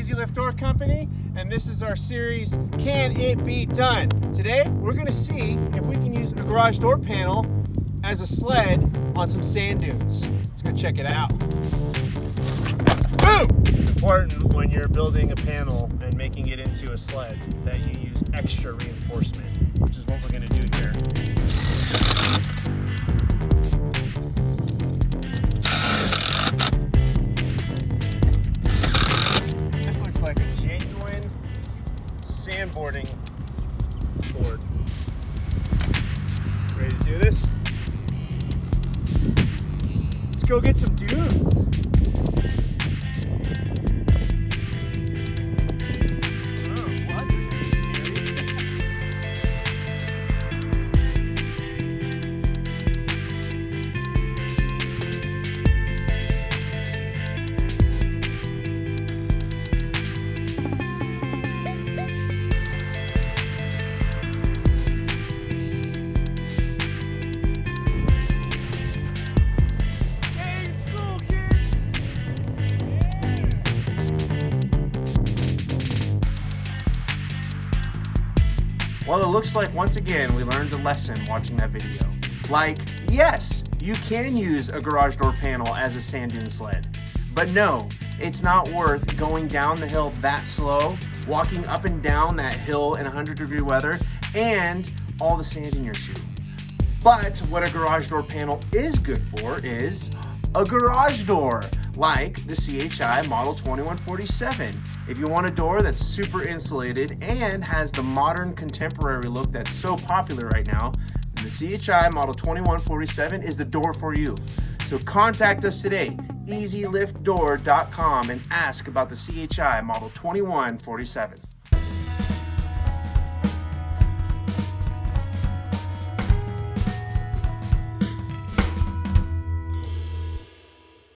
Easy Lift Door Company, and this is our series, Can It Be Done? Today, we're gonna see if we can use a garage door panel as a sled on some sand dunes. Let's go check it out. Boom! It's important when you're building a panel and making it into a sled that you use extra reinforcement, which is what we're gonna do here. Like a genuine sandboarding board. Ready to do this? Let's go get some dunes. Well, it looks like once again we learned a lesson watching that video. Like, yes, you can use a garage door panel as a sand dune sled, but no, it's not worth going down the hill that slow, walking up and down that hill in 100-degree weather, and all the sand in your shoe. But what a garage door panel is good for is a garage door, like the CHI Model 2147. If you want a door that's super insulated and has the modern contemporary look that's so popular right now, the CHI Model 2147 is the door for you. So contact us today, easyliftdoor.com, and ask about the CHI Model 2147.